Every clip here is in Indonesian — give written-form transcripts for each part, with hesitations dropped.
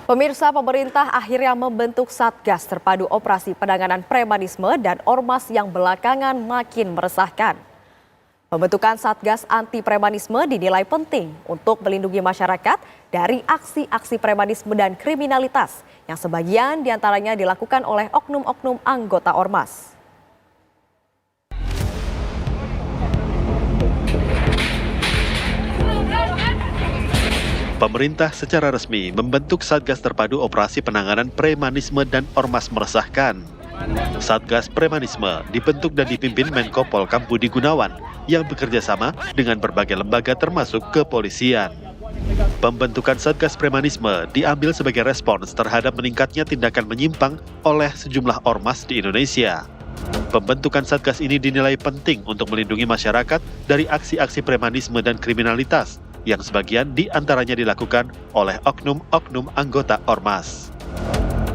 Pemirsa, pemerintah akhirnya membentuk Satgas Terpadu Operasi Penanganan Premanisme dan Ormas yang belakangan makin meresahkan. Pembentukan Satgas Anti Premanisme dinilai penting untuk melindungi masyarakat dari aksi-aksi premanisme dan kriminalitas yang sebagian diantaranya dilakukan oleh oknum-oknum anggota Ormas. Pemerintah secara resmi membentuk Satgas Terpadu Operasi Penanganan Premanisme dan Ormas Meresahkan. Satgas Premanisme dibentuk dan dipimpin Menko Polkam Budi Gunawan yang bekerja sama dengan berbagai lembaga termasuk kepolisian. Pembentukan Satgas Premanisme diambil sebagai respons terhadap meningkatnya tindakan menyimpang oleh sejumlah ormas di Indonesia. Pembentukan Satgas ini dinilai penting untuk melindungi masyarakat dari aksi-aksi premanisme dan kriminalitas yang sebagian diantaranya dilakukan oleh oknum-oknum anggota Ormas.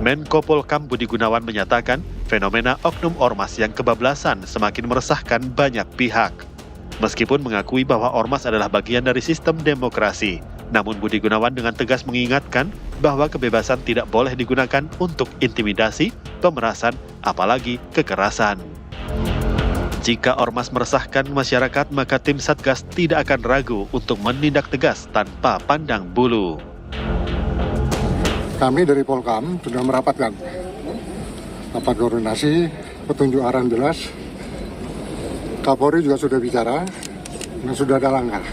Menko Polkam Budi Gunawan menyatakan fenomena oknum Ormas yang kebablasan semakin meresahkan banyak pihak. Meskipun mengakui bahwa Ormas adalah bagian dari sistem demokrasi, namun Budi Gunawan dengan tegas mengingatkan bahwa kebebasan tidak boleh digunakan untuk intimidasi, pemerasan, apalagi kekerasan. Jika Ormas meresahkan masyarakat, maka tim Satgas tidak akan ragu untuk menindak tegas tanpa pandang bulu. Kami dari Polkam sudah merapatkan rapat koordinasi, petunjuk arahan jelas. Kapolri juga sudah bicara dan sudah ada langkah.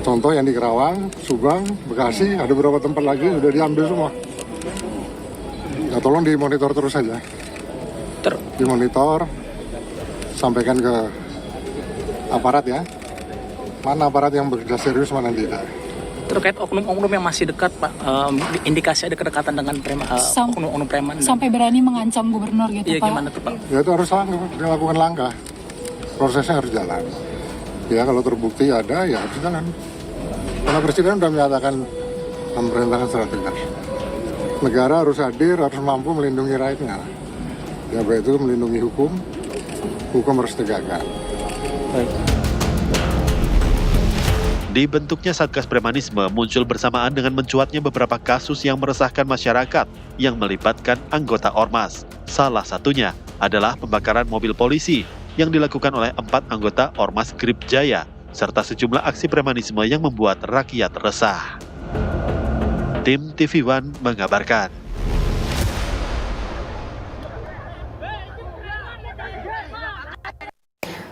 Contoh yang di Kerawang, Subang, Bekasi, ada beberapa tempat lagi sudah diambil semua. Ya tolong dimonitor terus saja. Dimonitor, sampaikan ke aparat ya. Mana aparat yang bekerja serius, mana tidak. Terkait oknum-oknum yang masih dekat, Pak, indikasi ada kedekatan dengan oknum-oknum preman. Sampai berani mengancam gubernur gitu, iya, Pak? Gimana tuh, Pak? Ya itu harus dilakukan langkah. Prosesnya harus jalan. Ya kalau terbukti ada, ya harus jalan. Karena Presiden sudah menyatakan memerintahkan secara tegas. Negara harus hadir, harus mampu melindungi rakyatnya. Ya baik itu melindungi hukum harus tegakkan. Baik. Dibentuknya Satgas Premanisme muncul bersamaan dengan mencuatnya beberapa kasus yang meresahkan masyarakat yang melibatkan anggota Ormas. Salah satunya adalah pembakaran mobil polisi yang dilakukan oleh 4 anggota Ormas Grip Jaya, serta sejumlah aksi premanisme yang membuat rakyat resah. Tim TV One mengabarkan.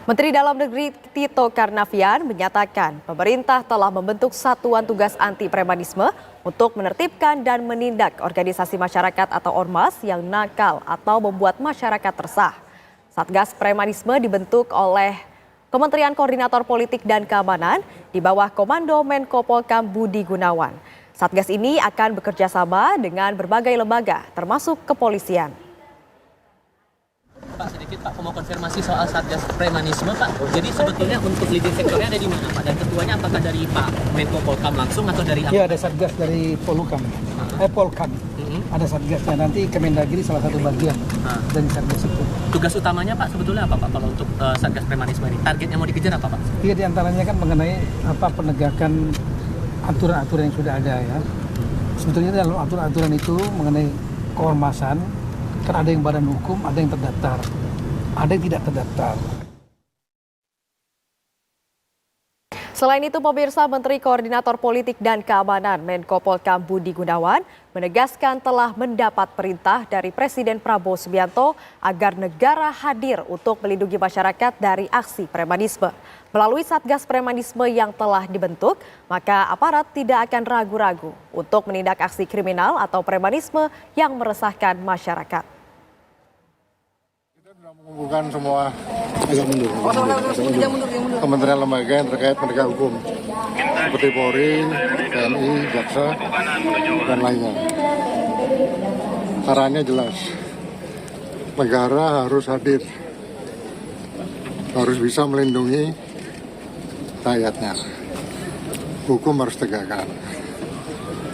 Menteri Dalam Negeri Tito Karnavian menyatakan pemerintah telah membentuk satuan tugas anti premanisme untuk menertibkan dan menindak organisasi masyarakat atau ormas yang nakal atau membuat masyarakat resah. Satgas Premanisme dibentuk oleh Kementerian Koordinator Politik dan Keamanan di bawah Komando Menko Polkam Budi Gunawan. Satgas ini akan bekerja sama dengan berbagai lembaga termasuk kepolisian. Pak, sedikit Pak, mau konfirmasi soal Satgas Premanisme, Pak. Jadi sebetulnya untuk leading sektornya ada di mana, Pak? Dan ketuanya apakah dari Pak Menko Polkam langsung atau dari Iya, ada Satgas dari Polhukam. Polkam. Ada Satgasnya, nanti Kemendagri salah satu bagian dari Satgas itu. Tugas utamanya Pak sebetulnya apa, Pak, kalau untuk Satgas Premanisme ini? Targetnya mau dikejar apa, Pak? Iya, diantaranya kan mengenai penegakan aturan-aturan yang sudah ada ya. Sebetulnya dalam aturan-aturan itu mengenai keormasan, kan ada yang badan hukum, ada yang terdaftar, ada yang tidak terdaftar. Selain itu, pemirsa, Menteri Koordinator Politik dan Keamanan Menko Polkam Budi Gunawan menegaskan telah mendapat perintah dari Presiden Prabowo Subianto agar negara hadir untuk melindungi masyarakat dari aksi premanisme. Melalui Satgas Premanisme yang telah dibentuk, maka aparat tidak akan ragu-ragu untuk menindak aksi kriminal atau premanisme yang meresahkan masyarakat. Mengumpulkan semua kementerian lembaga yang terkait penegak hukum seperti Polri, TNI, Jaksa, dan lainnya. Caranya jelas, negara harus hadir, harus bisa melindungi rakyatnya, hukum harus tegakkan.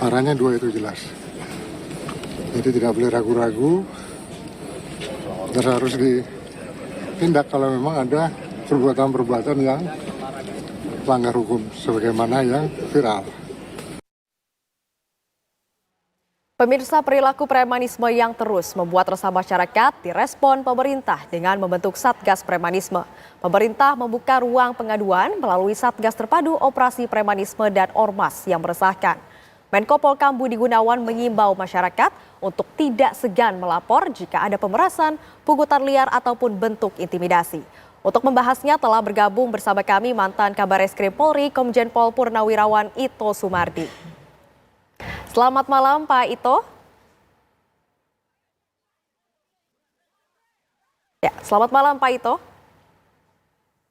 Arahnya dua itu jelas, jadi tidak boleh ragu-ragu. Dan harus ditindak kalau memang ada perbuatan-perbuatan yang melanggar hukum sebagaimana yang viral. Pemirsa, perilaku premanisme yang terus membuat resah masyarakat direspon pemerintah dengan membentuk Satgas Premanisme. Pemerintah membuka ruang pengaduan melalui Satgas Terpadu Operasi Premanisme dan Ormas yang meresahkan. Menko Polkam Budi Gunawan mengimbau masyarakat untuk tidak segan melapor jika ada pemerasan, pungutan liar ataupun bentuk intimidasi. Untuk membahasnya telah bergabung bersama kami mantan Kabar Eskrim Polri Komjen Pol Purnawirawan Ito Sumardi. Selamat malam Pak Ito. Ya, selamat malam Pak Ito.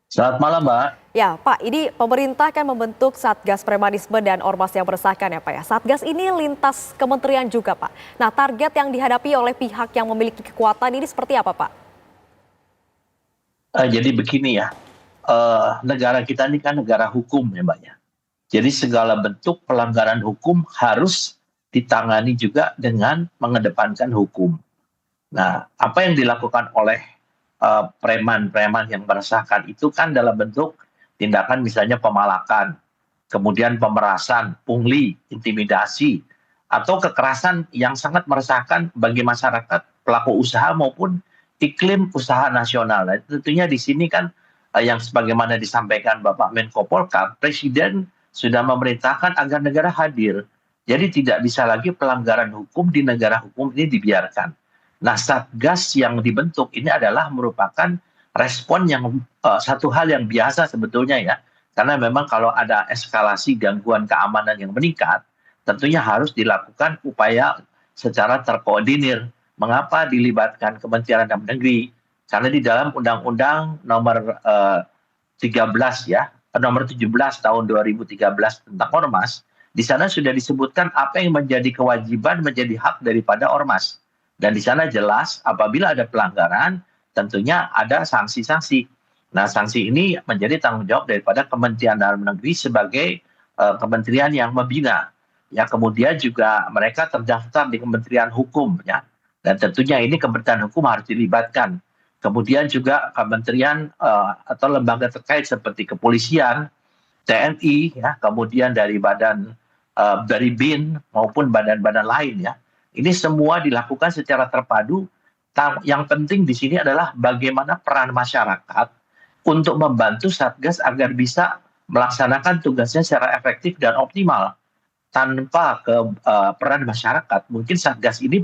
Selamat malam, Mbak. Ya, Pak, ini pemerintah kan membentuk Satgas Premanisme dan Ormas yang meresahkan ya, Pak ya. Satgas ini lintas kementerian juga, Pak. Nah, target yang dihadapi oleh pihak yang memiliki kekuatan ini seperti apa, Pak? Jadi begini ya, negara kita ini kan negara hukum ya, Mbak ya. Jadi segala bentuk pelanggaran hukum harus ditangani juga dengan mengedepankan hukum. Nah, apa yang dilakukan oleh preman-preman yang meresahkan itu kan dalam bentuk tindakan misalnya pemalakan, kemudian pemerasan, pungli, intimidasi, atau kekerasan yang sangat meresahkan bagi masyarakat, pelaku usaha maupun iklim usaha nasional. Nah, tentunya di sini kan yang sebagaimana disampaikan Bapak Menko Polkam, Presiden sudah memerintahkan agar negara hadir. Jadi tidak bisa lagi pelanggaran hukum di negara hukum ini dibiarkan. Nah, Satgas yang dibentuk ini adalah merupakan respon yang satu hal yang biasa sebetulnya ya. Karena memang kalau ada eskalasi gangguan keamanan yang meningkat, tentunya harus dilakukan upaya secara terkoordinir. Mengapa dilibatkan Kementerian Dalam Negeri? Karena di dalam Undang-Undang nomor 13 ya, nomor 17 tahun 2013 tentang ormas, di sana sudah disebutkan apa yang menjadi kewajiban, menjadi hak daripada ormas. Dan di sana jelas apabila ada pelanggaran, tentunya ada sanksi-sanksi. Nah, sanksi ini menjadi tanggung jawab daripada Kementerian Dalam Negeri sebagai kementerian yang membina. Ya, kemudian juga mereka terdaftar di Kementerian Hukum ya. Dan tentunya ini Kementerian Hukum harus dilibatkan. Kemudian juga kementerian atau lembaga terkait seperti kepolisian, TNI, ya, kemudian dari dari BIN maupun badan-badan lain ya. Ini semua dilakukan secara terpadu. Yang penting di sini adalah bagaimana peran masyarakat untuk membantu Satgas agar bisa melaksanakan tugasnya secara efektif dan optimal. Tanpa peran masyarakat, mungkin Satgas ini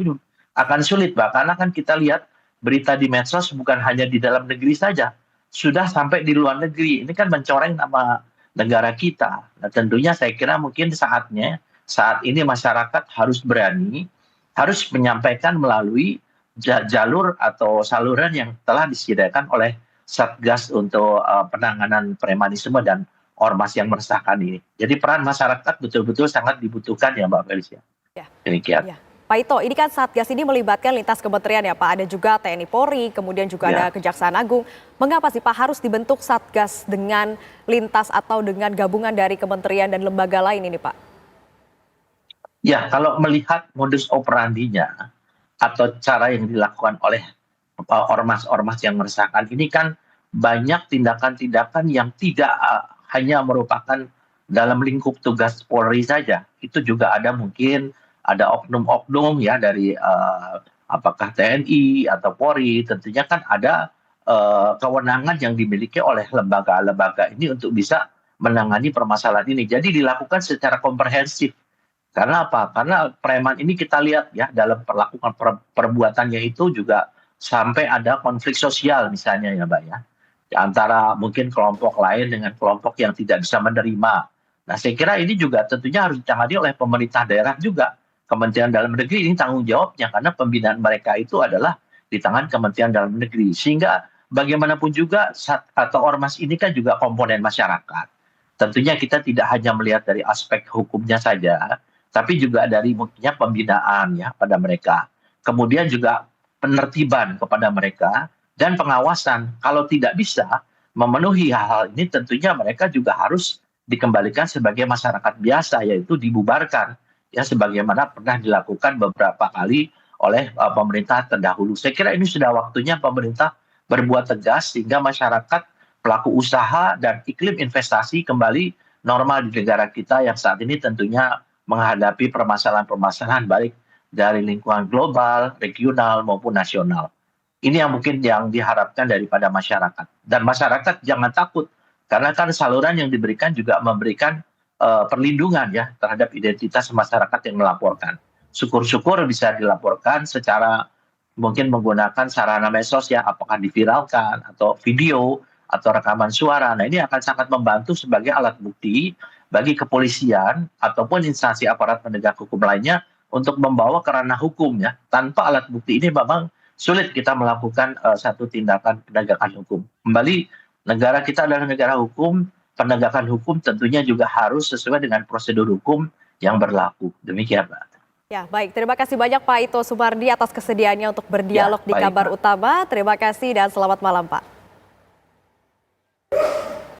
akan sulit, Pak, karena kan kita lihat berita di medsos bukan hanya di dalam negeri saja, sudah sampai di luar negeri. Ini kan mencoreng nama negara kita. Nah, tentunya saya kira mungkin saat ini masyarakat harus berani, harus menyampaikan melalui jalur atau saluran yang telah disediakan oleh Satgas untuk penanganan premanisme dan ormas yang meresahkan ini. Jadi peran masyarakat betul-betul sangat dibutuhkan ya, Mbak Felicia. Ya. Demikian. Ya. Pak Ito, ini kan Satgas ini melibatkan lintas kementerian ya Pak, ada juga TNI Polri, kemudian juga ada Kejaksaan Agung. Mengapa sih Pak harus dibentuk Satgas dengan lintas atau dengan gabungan dari kementerian dan lembaga lain ini Pak? Ya, kalau melihat modus operandinya atau cara yang dilakukan oleh ormas-ormas yang meresahkan ini kan banyak tindakan-tindakan yang tidak hanya merupakan dalam lingkup tugas Polri saja. Itu juga ada mungkin ada oknum-oknum ya dari apakah TNI atau Polri, tentunya kan ada kewenangan yang dimiliki oleh lembaga-lembaga ini untuk bisa menangani permasalahan ini. Jadi dilakukan secara komprehensif. Karena apa? Karena preman ini kita lihat ya dalam perlakukan perbuatannya itu juga sampai ada konflik sosial misalnya ya Mbak ya. Antara mungkin kelompok lain dengan kelompok yang tidak bisa menerima. Nah, saya kira ini juga tentunya harus ditangani oleh pemerintah daerah juga. Kementerian Dalam Negeri ini tanggung jawabnya karena pembinaan mereka itu adalah di tangan Kementerian Dalam Negeri. Sehingga bagaimanapun juga atau ormas ini kan juga komponen masyarakat. Tentunya kita tidak hanya melihat dari aspek hukumnya saja, tapi juga dari mungkinnya pembinaan ya pada mereka. Kemudian juga penertiban kepada mereka dan pengawasan. Kalau tidak bisa memenuhi hal-hal ini tentunya mereka juga harus dikembalikan sebagai masyarakat biasa, yaitu dibubarkan. Ya, sebagaimana pernah dilakukan beberapa kali oleh pemerintah terdahulu. Saya kira ini sudah waktunya pemerintah berbuat tegas sehingga masyarakat, pelaku usaha, dan iklim investasi kembali normal di negara kita yang saat ini tentunya menghadapi permasalahan-permasalahan baik dari lingkungan global, regional maupun nasional. Ini yang mungkin yang diharapkan daripada masyarakat. Dan masyarakat jangan takut, karena kan saluran yang diberikan juga memberikan perlindungan ya terhadap identitas masyarakat yang melaporkan. Syukur-syukur bisa dilaporkan secara mungkin menggunakan sarana medsos ya, apakah diviralkan atau video atau rekaman suara. Nah, ini akan sangat membantu sebagai alat bukti bagi kepolisian ataupun instansi aparat penegak hukum lainnya untuk membawa ke ranah hukum ya. Tanpa alat bukti ini memang sulit kita melakukan satu tindakan penegakan hukum. Kembali, negara kita adalah negara hukum, penegakan hukum tentunya juga harus sesuai dengan prosedur hukum yang berlaku. Demikian, Pak. Ya, baik. Terima kasih banyak Pak Ito Sumardi atas kesediaannya untuk berdialog di baik, Kabar Pak. Utama. Terima kasih dan selamat malam, Pak.